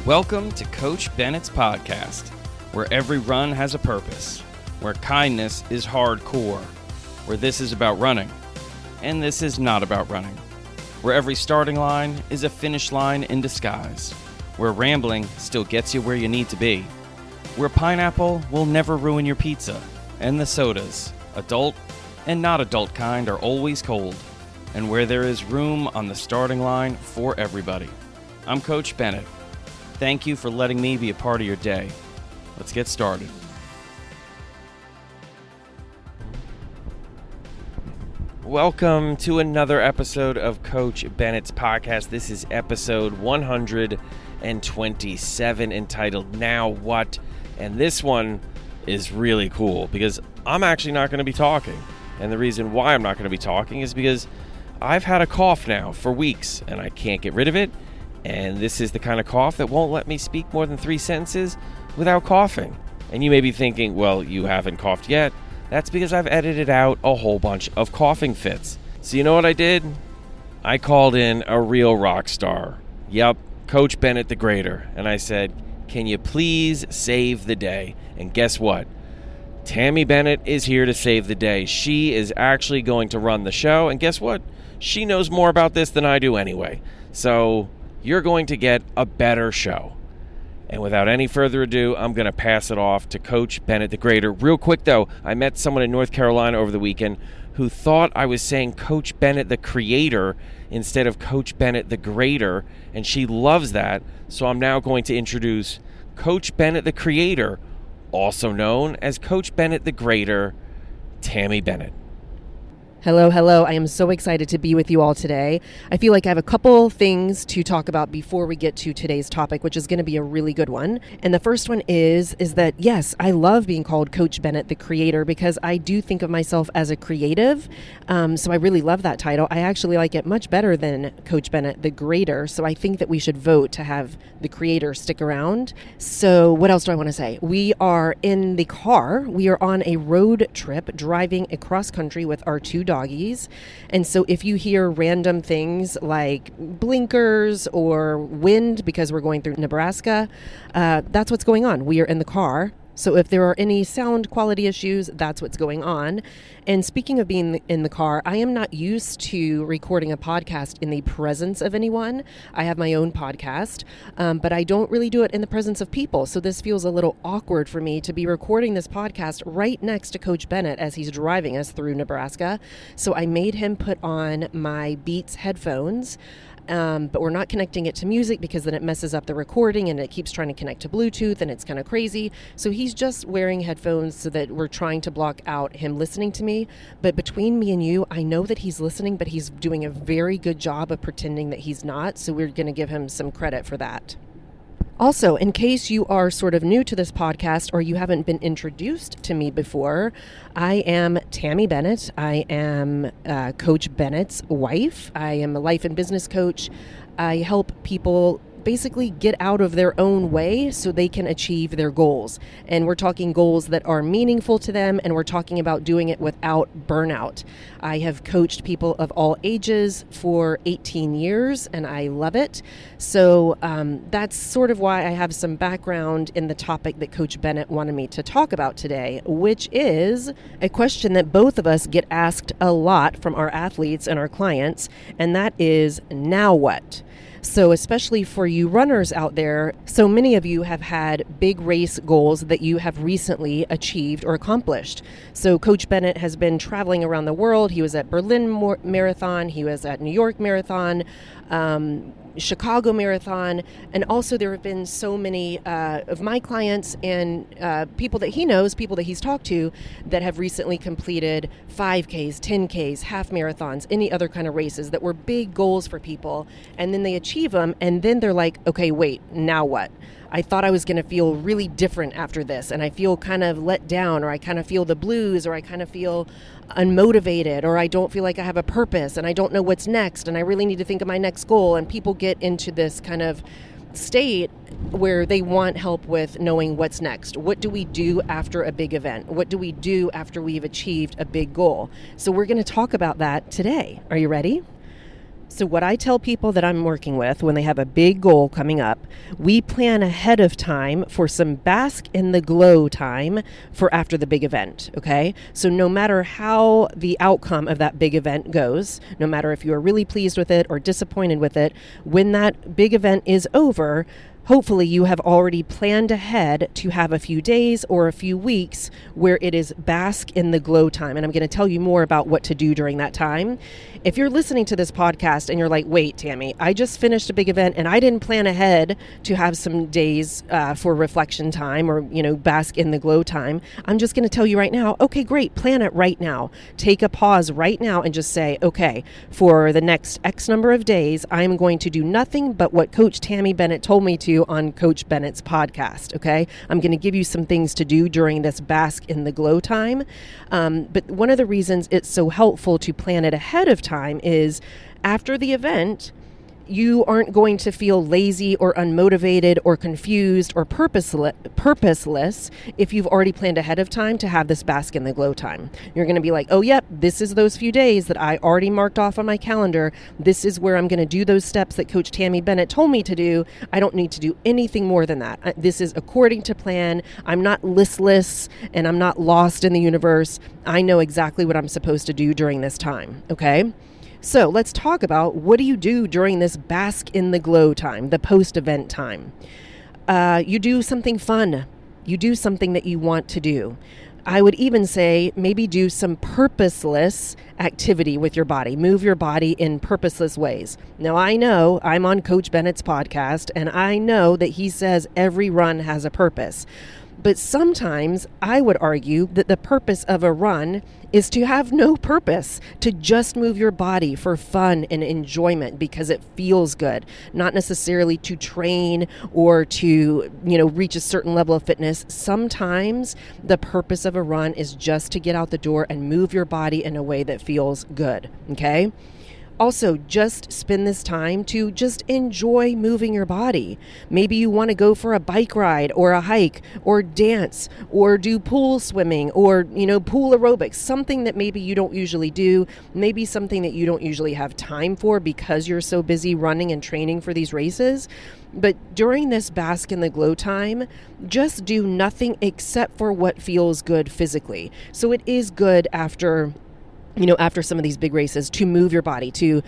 Welcome to Coach Bennett's podcast, where every run has a purpose, where kindness is hardcore, where this is about running, and this is not about running, where every starting line is a finish line in disguise, where rambling still gets you where you need to be, where pineapple will never ruin your pizza, and the sodas, adult and not adult kind, are always cold, and where there is room on the starting line for everybody. I'm Coach Bennett. Thank you for letting me be a part of your day. Let's get started. Welcome to another episode of Coach Bennett's podcast. This is episode 127, entitled Now What? And this one is really cool because I'm actually not going to be talking. And the reason why I'm not going to be talking is because I've had a cough now for weeks and I can't get rid of it. And this is the kind of cough that won't let me speak more than 3 sentences without coughing. And you may be thinking, well, you haven't coughed yet. That's because I've edited out a whole bunch of coughing fits. So you know what I did? I called in a real rock star. Yep, Coach Bennett the Greater. And I said, can you please save the day? And guess what? Tammy Bennett is here to save the day. She is actually going to run the show. And guess what? She knows more about this than I do anyway. So you're going to get a better show. And without any further ado, I'm going to pass it off to Coach Bennett the Greater. Real quick, though, I met someone in North Carolina over the weekend who thought I was saying Coach Bennett the Creator instead of Coach Bennett the Greater, and she loves that. So I'm now going to introduce Coach Bennett the Creator, also known as Coach Bennett the Greater, Tammy Bennett. Hello. I am so excited to be with you all today. I feel like I have a couple things to talk about before we get to today's topic, which is going to be a really good one. And the first one is that, yes, I love being called Coach Bennett the Creator because I do think of myself as a creative. So I really love that title. I actually like it much better than Coach Bennett the Greater. So I think that we should vote to have the Creator stick around. So what else do I want to say? We are in the car. We are on a road trip driving across country with our 2 doggies. And so if you hear random things like blinkers or wind because we're going through Nebraska, that's what's going on. We are in the car. So if there are any sound quality issues, that's what's going on. And speaking of being in the car, I am not used to recording a podcast in the presence of anyone. I have my own podcast, but I don't really do it in the presence of people. So this feels a little awkward for me to be recording this podcast right next to Coach Bennett as he's driving us through Nebraska. So I made him put on my Beats headphones. But we're not connecting it to music because then it messes up the recording and it keeps trying to connect to Bluetooth and it's kind of crazy. So he's just wearing headphones so that we're trying to block out him listening to me. But between me and you, I know that he's listening, but he's doing a very good job of pretending that he's not. So we're going to give him some credit for that. Also, in case you are sort of new to this podcast or you haven't been introduced to me before, I am Tammy Bennett. I am Coach Bennett's wife. I am a life and business coach. I help people basically get out of their own way so they can achieve their goals. And we're talking goals that are meaningful to them, and we're talking about doing it without burnout. I have coached people of all ages for 18 years, and I love it. So that's sort of why I have some background in the topic that Coach Bennett wanted me to talk about today, which is a question that both of us get asked a lot from our athletes and our clients, and that is, now what? So especially for you runners out there, so many of you have had big race goals that you have recently achieved or accomplished. So Coach Bennett has been traveling around the world. He was at Berlin Marathon. He was at New York Marathon, Chicago Marathon. And also there have been so many of my clients and people that he knows, people that he's talked to, that have recently completed 5Ks, 10Ks, half marathons, any other kind of races that were big goals for people. And then they achieve them. And then they're like, okay, wait, now what? I thought I was going to feel really different after this, and I feel kind of let down, or I kind of feel the blues, or I kind of feel unmotivated, or I don't feel like I have a purpose, and I don't know what's next, and I really need to think of my next goal. And people get into this kind of state where they want help with knowing what's next. What do we do after a big event? What do we do after we've achieved a big goal? So we're going to talk about that today. Are you ready? So what I tell people that I'm working with when they have a big goal coming up, we plan ahead of time for some bask in the glow time for after the big event, okay? So no matter how the outcome of that big event goes, no matter if you are really pleased with it or disappointed with it, when that big event is over, hopefully you have already planned ahead to have a few days or a few weeks where it is bask in the glow time. And I'm going to tell you more about what to do during that time. If you're listening to this podcast and you're like, wait, Tammy, I just finished a big event and I didn't plan ahead to have some days for reflection time or, bask in the glow time. I'm just going to tell you right now, okay, great, plan it right now. Take a pause right now and just say, okay, for the next X number of days, I'm going to do nothing but what Coach Tammy Bennett told me to on Coach Bennett's podcast, okay? I'm going to give you some things to do during this bask in the glow time. But one of the reasons it's so helpful to plan it ahead of time is after the event, you aren't going to feel lazy or unmotivated or confused or purposeless if you've already planned ahead of time to have this bask in the glow time. You're going to be like, oh, yep, this is those few days that I already marked off on my calendar. This is where I'm going to do those steps that Coach Tammy Bennett told me to do. I don't need to do anything more than that. This is according to plan. I'm not listless and I'm not lost in the universe. I know exactly what I'm supposed to do during this time, okay? So let's talk about what do you do during this bask in the glow time, the post-event time. You do something fun. You do something that you want to do. I would even say maybe do some purposeless activity with your body. Move your body in purposeless ways. Now, I know I'm on Coach Bennett's podcast, and I know that he says every run has a purpose. But sometimes I would argue that the purpose of a run is to have no purpose, to just move your body for fun and enjoyment because it feels good, not necessarily to train or to, reach a certain level of fitness. Sometimes the purpose of a run is just to get out the door and move your body in a way that feels good, okay? Also, just spend this time to just enjoy moving your body. Maybe you want to go for a bike ride or a hike or dance or do pool swimming or, pool aerobics, something that maybe you don't usually do, maybe something that you don't usually have time for because you're so busy running and training for these races. But during this bask in the glow time, just do nothing except for what feels good physically. So it is good after some of these big races to move your body, to,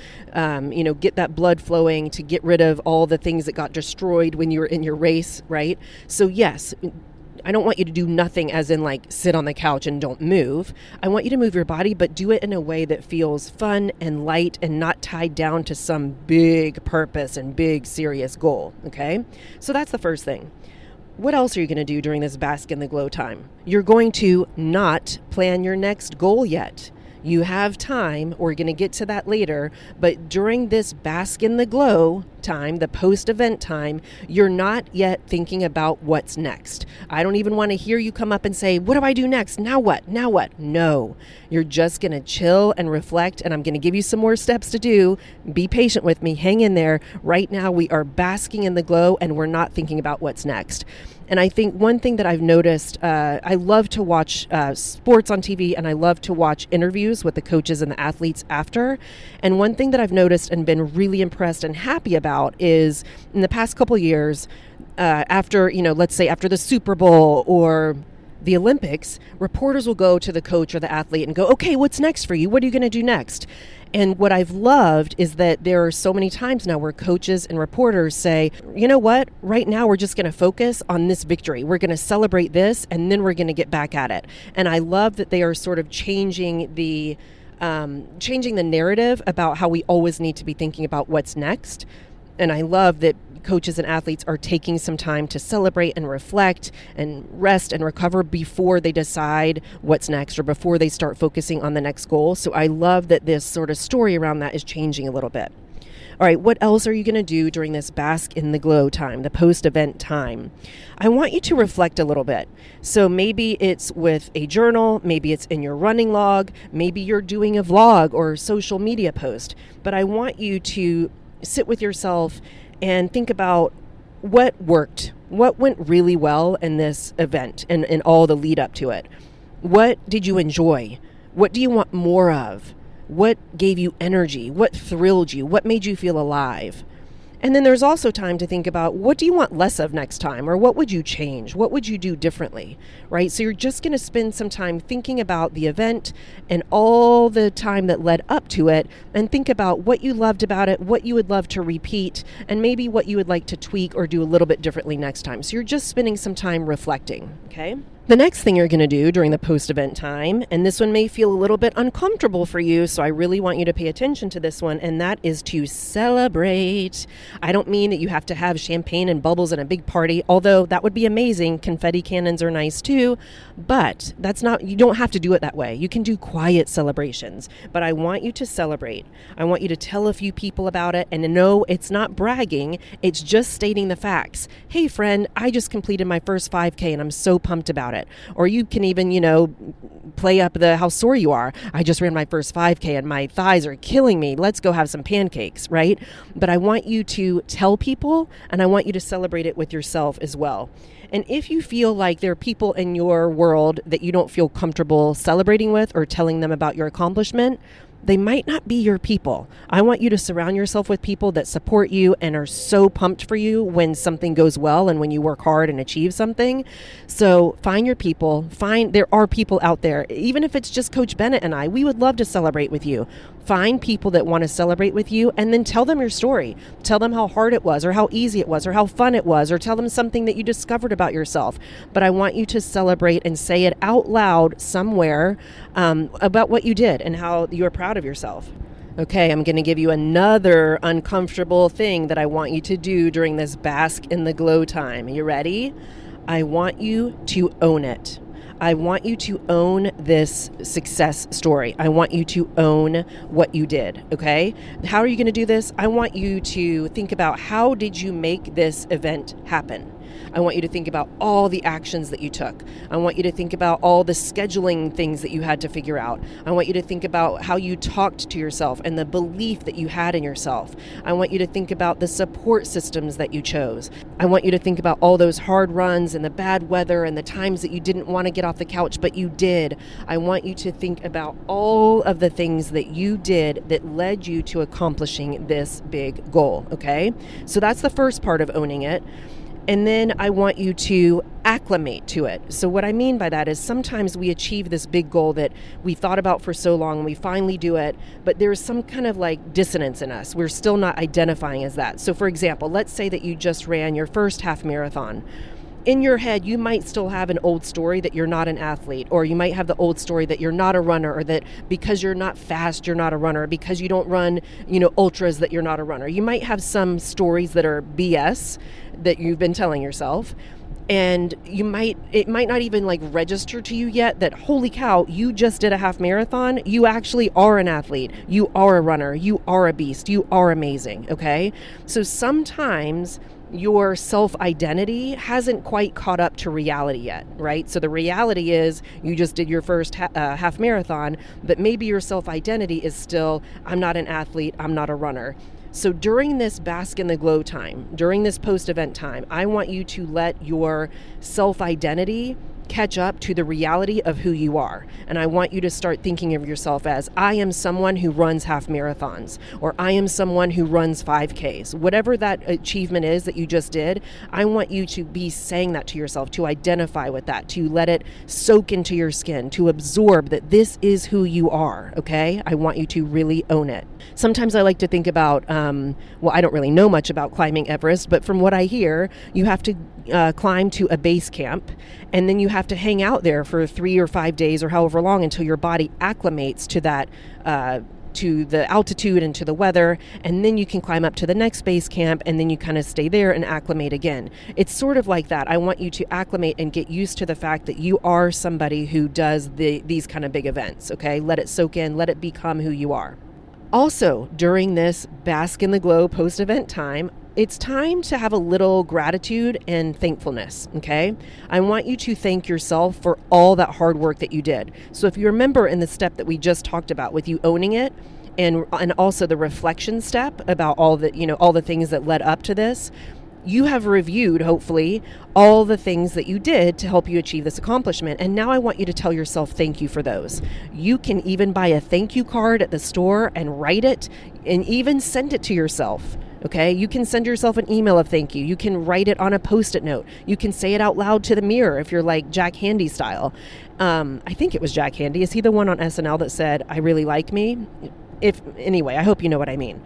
get that blood flowing, to get rid of all the things that got destroyed when you were in your race, right? So yes, I don't want you to do nothing as in like sit on the couch and don't move. I want you to move your body, but do it in a way that feels fun and light and not tied down to some big purpose and big serious goal, okay? So that's the first thing. What else are you going to do during this bask in the glow time? You're going to not plan your next goal yet. You have time, we're going to get to that later, but during this bask in the glow time, the post-event time, you're not yet thinking about what's next. I don't even want to hear you come up and say, what do I do next? Now what? Now what? No, you're just going to chill and reflect, and I'm going to give you some more steps to do. Be patient with me. Hang in there. Right now, we are basking in the glow, and we're not thinking about what's next. And I think one thing that I've noticed, I love to watch sports on TV, and I love to watch interviews with the coaches and the athletes after. And one thing that I've noticed and been really impressed and happy about is in the past couple years, after, let's say after the Super Bowl or the Olympics, reporters will go to the coach or the athlete and go, okay, what's next for you? What are you going to do next? And what I've loved is that there are so many times now where coaches and reporters say, you know what, right now we're just going to focus on this victory. We're going to celebrate this, and then we're going to get back at it. And I love that they are sort of changing the narrative about how we always need to be thinking about what's next. And I love that coaches and athletes are taking some time to celebrate and reflect and rest and recover before they decide what's next or before they start focusing on the next goal. So I love that this sort of story around that is changing a little bit. All right, what else are you going to do during this bask in the glow time, the post-event time? I want you to reflect a little bit. So maybe it's with a journal, maybe it's in your running log, maybe you're doing a vlog or social media post. But I want you to sit with yourself and think about what worked, what went really well in this event and all the lead up to it. What did you enjoy? What do you want more of? What gave you energy? What thrilled you? What made you feel alive? And then there's also time to think about, what do you want less of next time? Or what would you change? What would you do differently, right? So you're just going to spend some time thinking about the event and all the time that led up to it, and think about what you loved about it, what you would love to repeat, and maybe what you would like to tweak or do a little bit differently next time. So you're just spending some time reflecting, okay? The next thing you're going to do during the post-event time, and this one may feel a little bit uncomfortable for you, so I really want you to pay attention to this one, and that is to celebrate. I don't mean that you have to have champagne and bubbles and a big party, although that would be amazing. Confetti cannons are nice too, but you don't have to do it that way. You can do quiet celebrations, but I want you to celebrate. I want you to tell a few people about it, and no, it's not bragging, it's just stating the facts. Hey friend, I just completed my first 5K and I'm so pumped about it. Or you can even, play up how sore you are. I just ran my first 5K and my thighs are killing me. Let's go have some pancakes, right? But I want you to tell people, and I want you to celebrate it with yourself as well. And if you feel like there are people in your world that you don't feel comfortable celebrating with or telling them about your accomplishment, they might not be your people. I want you to surround yourself with people that support you and are so pumped for you when something goes well and when you work hard and achieve something. So find your people. There are people out there, even if it's just Coach Bennett and I, we would love to celebrate with you. Find people that want to celebrate with you, and then tell them your story. Tell them how hard it was, or how easy it was, or how fun it was, or tell them something that you discovered about yourself. But I want you to celebrate and say it out loud somewhere about what you did and how you're proud of yourself. Okay, I'm going to give you another uncomfortable thing that I want you to do during this bask in the glow time. Are you ready? I want you to own it. I want you to own this success story. I want you to own what you did, okay? How are you going to do this? I want you to think about, how did you make this event happen? I want you to think about all the actions that you took. I want you to think about all the scheduling things that you had to figure out. I want you to think about how you talked to yourself and the belief that you had in yourself. I want you to think about the support systems that you chose. I want you to think about all those hard runs and the bad weather and the times that you didn't want to get off the couch, but you did. I want you to think about all of the things that you did that led you to accomplishing this big goal, okay? So that's the first part of owning it. And then I want you to acclimate to it. So what I mean by that is, sometimes we achieve this big goal that we thought about for so long, and we finally do it, but there's some kind of dissonance in us. We're still not identifying as that. So for example, let's say that you just ran your first half marathon. In your head, you might still have an old story that you're not an athlete, or you might have the old story that you're not a runner, or that because you're not fast, you're not a runner, because you don't run, ultras, that you're not a runner. You might have some stories that are BS that you've been telling yourself. And it might not even register to you yet that, holy cow, you just did a half marathon. You actually are an athlete. You are a runner. You are a beast. You are amazing. Okay. So sometimes your self-identity hasn't quite caught up to reality yet, right? So the reality is you just did your first half marathon, but maybe your self-identity is still, I'm not an athlete, I'm not a runner. So during this bask in the glow time, during this post-event time, I want you to let your self-identity catch up to the reality of who you are. And I want you to start thinking of yourself as, I am someone who runs half marathons, or I am someone who runs 5Ks. Whatever that achievement is that you just did, I want you to be saying that to yourself, to identify with that, to let it soak into your skin, to absorb that this is who you are, okay? I want you to really own it. Sometimes I like to think about, I don't really know much about climbing Everest, but from what I hear, you have to climb to a base camp, and then you have to hang out there for 3 or 5 days or however long until your body acclimates to that, to the altitude and to the weather, and then you can climb up to the next base camp, and then you kind of stay there and acclimate again. It's sort of like that. I want you to acclimate and get used to the fact that you are somebody who does these kind of big events, okay? Let it soak in, let it become who you are. Also, during this bask in the glow post-event time, it's time to have a little gratitude and thankfulness, okay? I want you to thank yourself for all that hard work that you did. So if you remember in the step that we just talked about with you owning it, and also the reflection step about all the things that led up to this, you have reviewed, hopefully, all the things that you did to help you achieve this accomplishment. And now I want you to tell yourself thank you for those. You can even buy a thank you card at the store and write it and even send it to yourself. Okay, you can send yourself an email of thank you. You can write it on a Post-it note. You can say it out loud to the mirror if you're like Jack Handy style. I think it was Jack Handy. Is he the one on SNL that said, "I really like me"? Anyway, I hope you know what I mean.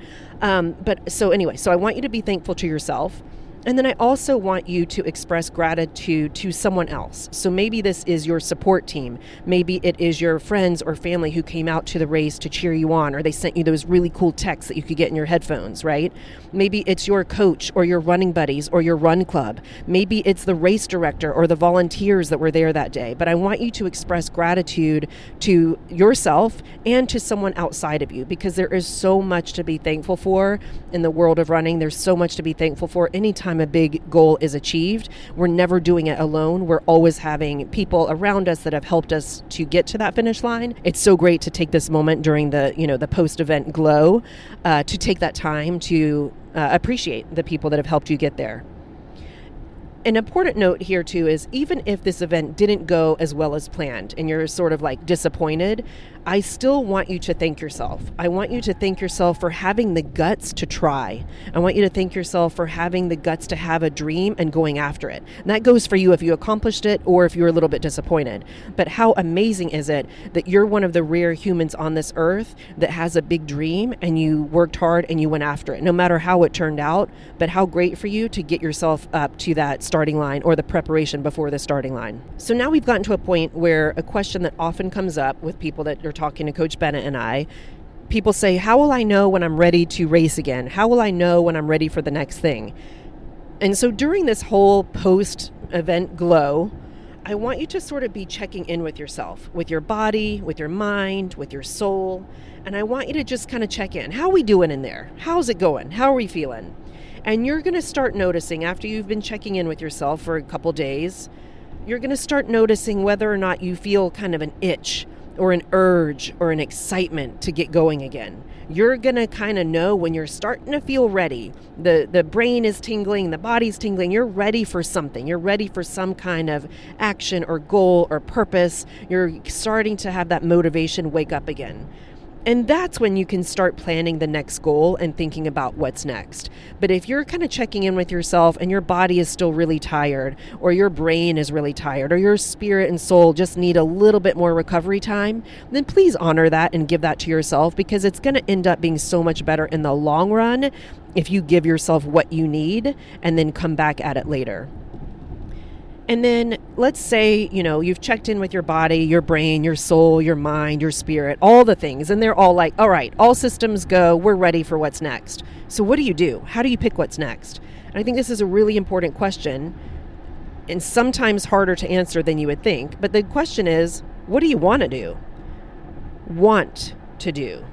So I want you to be thankful to yourself. And then I also want you to express gratitude to someone else. So maybe this is your support team. Maybe it is your friends or family who came out to the race to cheer you on, or they sent you those really cool texts that you could get in your headphones, right? Maybe it's your coach or your running buddies or your run club. Maybe it's the race director or the volunteers that were there that day. But I want you to express gratitude to yourself and to someone outside of you, because there is so much to be thankful for in the world of running. There's so much to be thankful for anytime a big goal is achieved. We're never doing it alone. We're always having people around us that have helped us to get to that finish line. It's so great to take this moment during the post-event glow to take that time to appreciate the people that have helped you get there. An important note here too is, even if this event didn't go as well as planned and you're sort of like disappointed, I still want you to thank yourself. I want you to thank yourself for having the guts to try. I want you to thank yourself for having the guts to have a dream and going after it. And that goes for you if you accomplished it or if you're a little bit disappointed. But how amazing is it that you're one of the rare humans on this earth that has a big dream and you worked hard and you went after it, no matter how it turned out. But how great for you to get yourself up to that starting line or the preparation before the starting line. So now we've gotten to a point where a question that often comes up with people that are talking to Coach Bennett and I, people say, how will I know when I'm ready to race again? How will I know when I'm ready for the next thing? And so during this whole post-event glow, I want you to sort of be checking in with yourself, with your body, with your mind, with your soul. And I want you to just kind of check in. How are we doing in there? How's it going? How are we feeling? And you're going to start noticing, after you've been checking in with yourself for a couple days, you're going to start noticing whether or not you feel kind of an itch or an urge or an excitement to get going again. You're going to kind of know when you're starting to feel ready. The brain is tingling, the body's tingling. You're ready for something. You're ready for some kind of action or goal or purpose. You're starting to have that motivation wake up again. And that's when you can start planning the next goal and thinking about what's next. But if you're kind of checking in with yourself and your body is still really tired, or your brain is really tired, or your spirit and soul just need a little bit more recovery time, then please honor that and give that to yourself, because it's going to end up being so much better in the long run if you give yourself what you need and then come back at it later. And then let's say, you've checked in with your body, your brain, your soul, your mind, your spirit, all the things. And they're all like, all right, all systems go. We're ready for what's next. So what do you do? How do you pick what's next? And I think this is a really important question, and sometimes harder to answer than you would think. But the question is, what do you want to do? Want to do.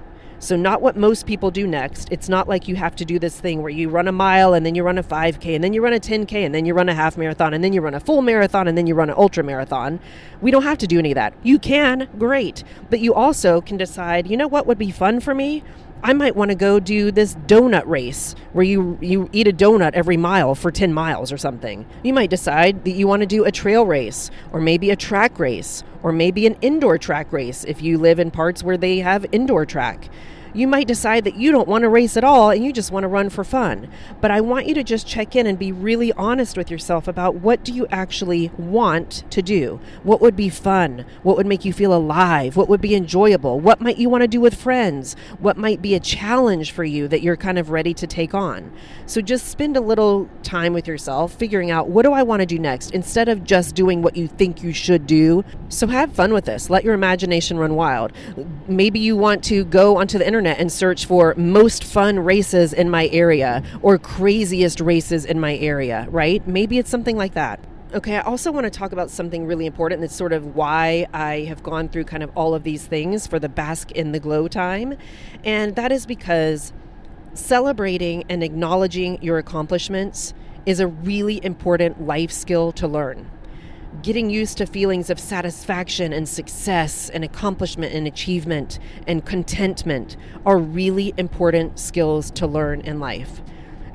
So not what most people do next. It's not like you have to do this thing where you run a mile and then you run a 5K and then you run a 10K and then you run a half marathon and then you run a full marathon and then you run an ultra marathon. We don't have to do any of that. You can, great. But you also can decide, what would be fun for me? I might want to go do this donut race where you eat a donut every mile for 10 miles or something. You might decide that you want to do a trail race, or maybe a track race, or maybe an indoor track race if you live in parts where they have indoor track. You might decide that you don't want to race at all and you just want to run for fun. But I want you to just check in and be really honest with yourself about, what do you actually want to do? What would be fun? What would make you feel alive? What would be enjoyable? What might you want to do with friends? What might be a challenge for you that you're kind of ready to take on? So just spend a little time with yourself figuring out, what do I want to do next, instead of just doing what you think you should do. So have fun with this. Let your imagination run wild. Maybe you want to go onto the internet and search for most fun races in my area or craziest races in my area, right? Maybe it's something like that. Okay, I also want to talk about something really important. That's sort of why I have gone through kind of all of these things for the Bask in the Glow time. And that is because celebrating and acknowledging your accomplishments is a really important life skill to learn. Getting used to feelings of satisfaction and success and accomplishment and achievement and contentment are really important skills to learn in life.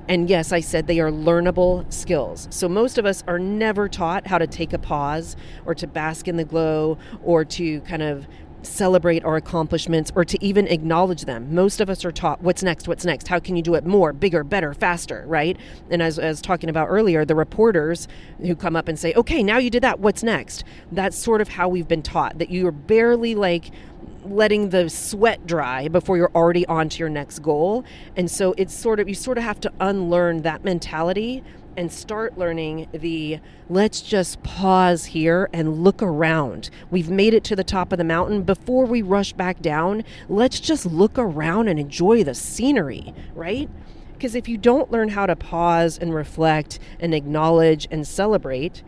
And yes, I said they are learnable skills. So most of us are never taught how to take a pause or to bask in the glow or to kind of celebrate our accomplishments or to even acknowledge them. Most of us are taught what's next, how can you do it more, bigger, better, faster, right? And as I was talking about earlier, the reporters who come up and say, okay, now you did that, what's next? That's sort of how we've been taught, that you are barely like letting the sweat dry before you're already on to your next goal. And so it's you sort of have to unlearn that mentality and start learning let's just pause here and look around. We've made it to the top of the mountain. Before we rush back down, let's just look around and enjoy the scenery, right? Because if you don't learn how to pause and reflect and acknowledge and celebrate,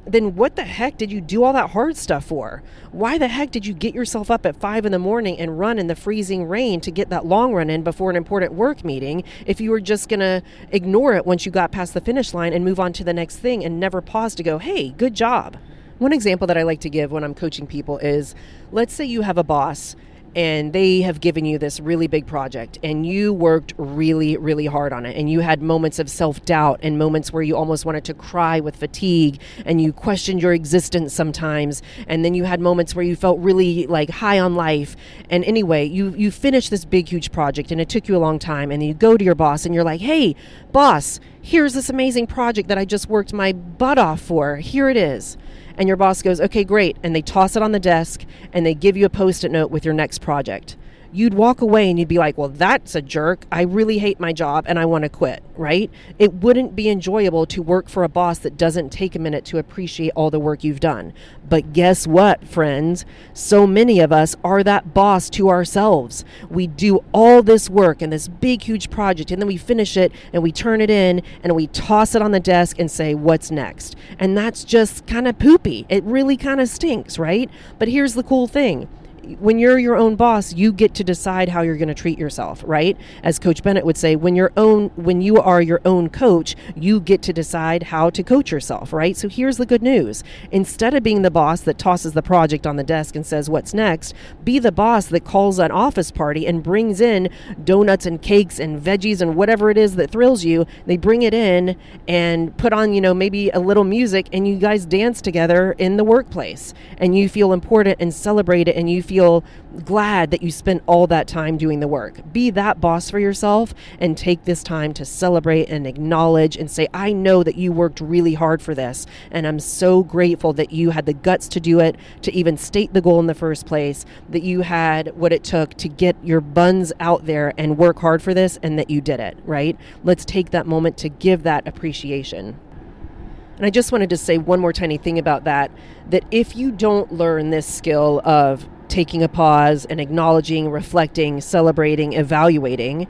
then what the heck did you do all that hard stuff for? Why the heck did you get yourself up at 5 a.m. and run in the freezing rain to get that long run in before an important work meeting if you were just going to ignore it once you got past the finish line and move on to the next thing and never pause to go, hey, good job? One example that I like to give when I'm coaching people is, let's say you have a boss and they have given you this really big project and you worked really, really hard on it. And you had moments of self-doubt and moments where you almost wanted to cry with fatigue and you questioned your existence sometimes. And then you had moments where you felt really like high on life. And anyway, you finished this big, huge project and it took you a long time. And then you go to your boss and you're like, hey, boss, here's this amazing project that I just worked my butt off for. Here it is. And your boss goes, okay, great. And they toss it on the desk and they give you a Post-it note with your next project. You'd walk away and you'd be like, well, that's a jerk. I really hate my job and I want to quit, right? It wouldn't be enjoyable to work for a boss that doesn't take a minute to appreciate all the work you've done. But guess what, friends? So many of us are that boss to ourselves. We do all this work and this big, huge project, and then we finish it and we turn it in and we toss it on the desk and say, what's next? And that's just kind of poopy. It really kind of stinks, right? But here's the cool thing. When you're your own boss, you get to decide how you're going to treat yourself, right? As Coach Bennett would say, when you are your own coach, you get to decide how to coach yourself, right? So here's the good news. Instead of being the boss that tosses the project on the desk and says, what's next? Be the boss that calls an office party and brings in donuts and cakes and veggies and whatever it is that thrills you. They bring it in and put on, maybe a little music and you guys dance together in the workplace and you feel important and celebrate it and you feel glad that you spent all that time doing the work. Be that boss for yourself and take this time to celebrate and acknowledge and say, I know that you worked really hard for this and I'm so grateful that you had the guts to do it, to even state the goal in the first place, that you had what it took to get your buns out there and work hard for this and that you did it, right? Let's take that moment to give that appreciation. And I just wanted to say one more tiny thing about that if you don't learn this skill of taking a pause and acknowledging, reflecting, celebrating, evaluating,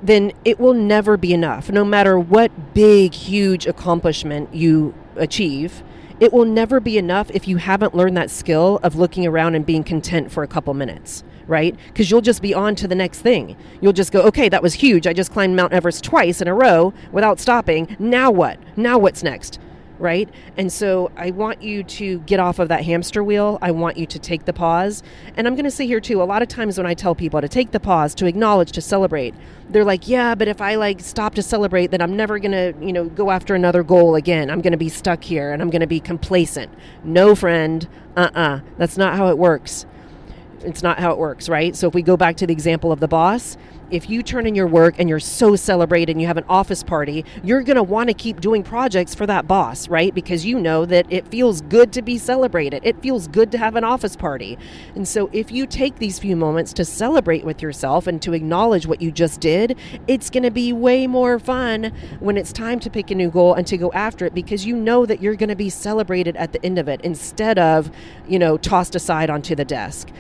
then it will never be enough. No matter what big, huge accomplishment you achieve, it will never be enough if you haven't learned that skill of looking around and being content for a couple minutes, right? Because you'll just be on to the next thing. You'll just go, okay, that was huge. I just climbed Mount Everest twice in a row without stopping. Now what? Now what's next? Right? And so I want you to get off of that hamster wheel. I want you to take the pause. And I'm going to say here too, a lot of times when I tell people to take the pause, to acknowledge, to celebrate, they're like, yeah, but if I stop to celebrate, then I'm never going to, go after another goal again. I'm going to be stuck here and I'm going to be complacent. No, friend. That's not how it works. It's not how it works, right? So if we go back to the example of the boss, if you turn in your work and you're so celebrated and you have an office party, you're going to want to keep doing projects for that boss, right? Because you know that it feels good to be celebrated. It feels good to have an office party. And so if you take these few moments to celebrate with yourself and to acknowledge what you just did, it's going to be way more fun when it's time to pick a new goal and to go after it, because you know that you're going to be celebrated at the end of it instead of, tossed aside onto the desk.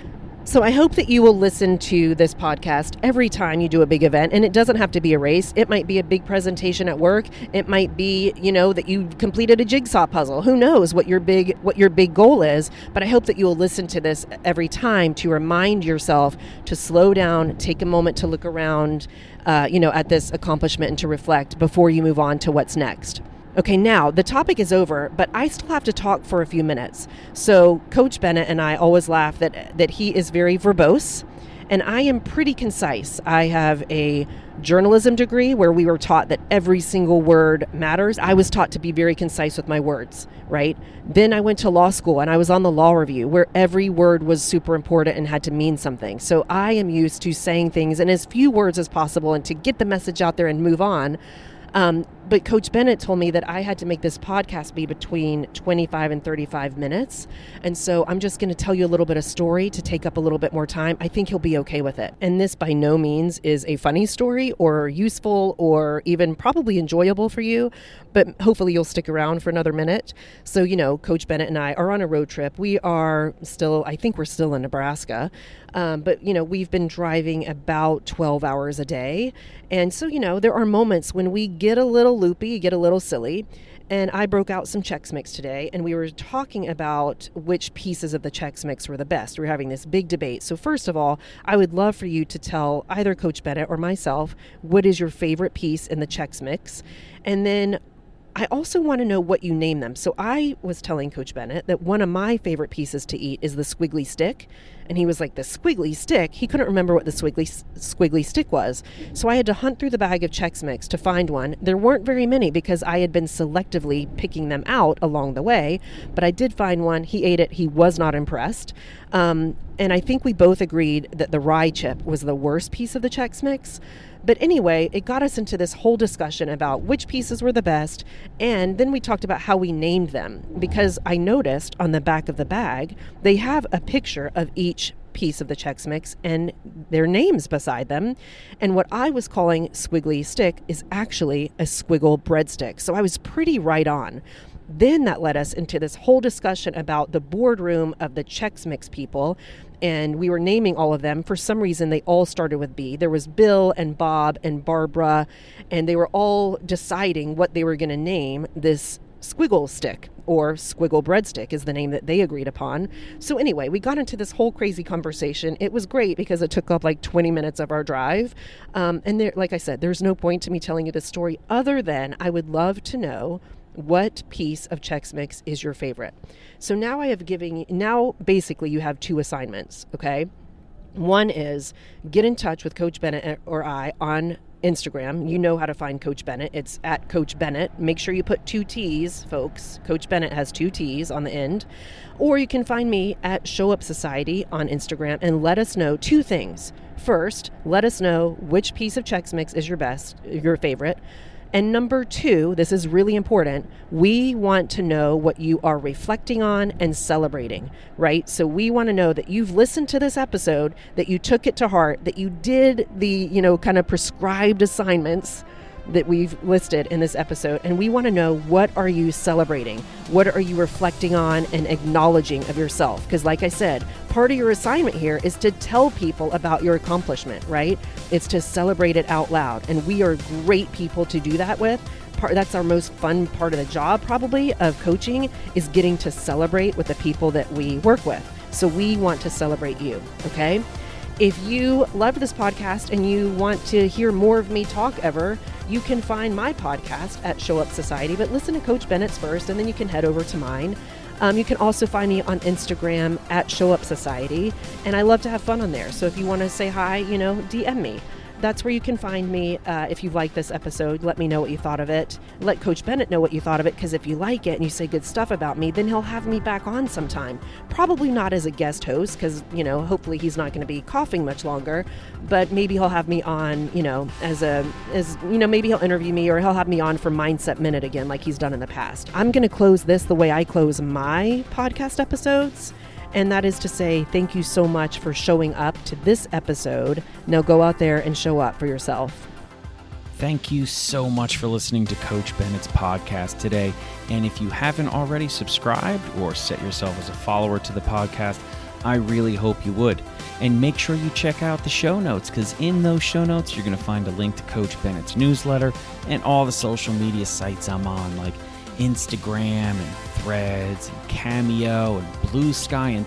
So I hope that you will listen to this podcast every time you do a big event, and it doesn't have to be a race. It might be a big presentation at work. It might be, that you completed a jigsaw puzzle. Who knows what your big goal is, but I hope that you will listen to this every time to remind yourself to slow down, take a moment to look around, at this accomplishment and to reflect before you move on to what's next. Okay, now the topic is over, but I still have to talk for a few minutes. So Coach Bennett and I always laugh that he is very verbose, and I am pretty concise. I have a journalism degree where we were taught that every single word matters. I was taught to be very concise with my words, right? Then I went to law school and I was on the law review where every word was super important and had to mean something. So I am used to saying things in as few words as possible and to get the message out there and move on. But Coach Bennett told me that I had to make this podcast be between 25 and 35 minutes. And so I'm just going to tell you a little bit of story to take up a little bit more time. I think he'll be okay with it. And this by no means is a funny story or useful or even probably enjoyable for you, but hopefully you'll stick around for another minute. So, Coach Bennett and I are on a road trip. We are still, I think we're still in Nebraska. But we've been driving about 12 hours a day. And so, there are moments when we get a little loopy, get a little silly. And I broke out some Chex Mix today, and we were talking about which pieces of the Chex Mix were the best. We were having this big debate. So first of all, I would love for you to tell either Coach Bennett or myself, what is your favorite piece in the Chex Mix? And then I also want to know what you name them. So I was telling Coach Bennett that one of my favorite pieces to eat is the squiggly stick. And he was like, the squiggly stick? He couldn't remember what the squiggly stick was. So I had to hunt through the bag of Chex Mix to find one. There weren't very many because I had been selectively picking them out along the way. But I did find one. He ate it. He was not impressed. And I think we both agreed that the rye chip was the worst piece of the Chex Mix. But anyway, it got us into this whole discussion about which pieces were the best. And then we talked about how we named them, because I noticed on the back of the bag, they have a picture of each piece of the Chex Mix and their names beside them. And what I was calling squiggly stick is actually a squiggle breadstick. So I was pretty right on. Then that led us into this whole discussion about the boardroom of the Chex Mix people. And we were naming all of them. For some reason, they all started with B. There was Bill and Bob and Barbara, and they were all deciding what they were going to name this squiggle stick, or squiggle breadstick is the name that they agreed upon. So anyway, we got into this whole crazy conversation. It was great because it took up like 20 minutes of our drive. And there, like I said, there's no point to me telling you this story other than I would love to know what piece of Chex Mix is your favorite. So now basically you have two assignments, okay? One is get in touch with Coach Bennett or I on Instagram. You know how to find Coach Bennett. It's at Coach Bennett. Make sure you put 2 T's, folks. Coach Bennett has 2 T's on the end. Or you can find me at Show Up Society on Instagram and let us know 2 things. First, let us know which piece of Chex Mix is your favorite. And number 2, this is really important, we want to know what you are reflecting on and celebrating, right? So we want to know that you've listened to this episode, that you took it to heart, that you did the, kind of prescribed assignments that we've listed in this episode. And we want to know, what are you celebrating? What are you reflecting on and acknowledging of yourself? Because like I said, part of your assignment here is to tell people about your accomplishment, right? It's to celebrate it out loud. And we are great people to do that with. That's our most fun part of the job, probably, of coaching, is getting to celebrate with the people that we work with. So we want to celebrate you, okay? If you loved this podcast and you want to hear more of me talk ever, you can find my podcast at Show Up Society, but listen to Coach Bennett's first, and then you can head over to mine. You can also find me on Instagram at Show Up Society, and I love to have fun on there. So if you want to say hi, DM me. That's where you can find me. If you like this episode, let me know what you thought of it. Let Coach Bennett know what you thought of it, because if you like it and you say good stuff about me, then he'll have me back on sometime. Probably not as a guest host, because, hopefully he's not going to be coughing much longer, but maybe he'll have me on, maybe he'll interview me, or he'll have me on for Mindset Minute again, like he's done in the past. I'm going to close this the way I close my podcast episodes. And that is to say, thank you so much for showing up to this episode. Now go out there and show up for yourself. Thank you so much for listening to Coach Bennett's podcast today. And if you haven't already subscribed or set yourself as a follower to the podcast, I really hope you would. And make sure you check out the show notes, because in those show notes, you're going to find a link to Coach Bennett's newsletter and all the social media sites I'm on, like Instagram and Threads and Cameo and Blue Sky and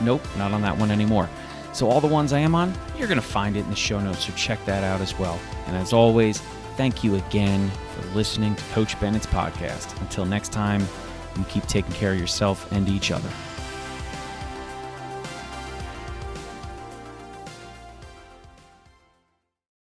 nope, not on that one anymore. So all the ones I am on, you're going to find it in the show notes, so check that out as well. And as always, thank you again for listening to Coach Bennett's podcast. Until next time, you keep taking care of yourself and each other.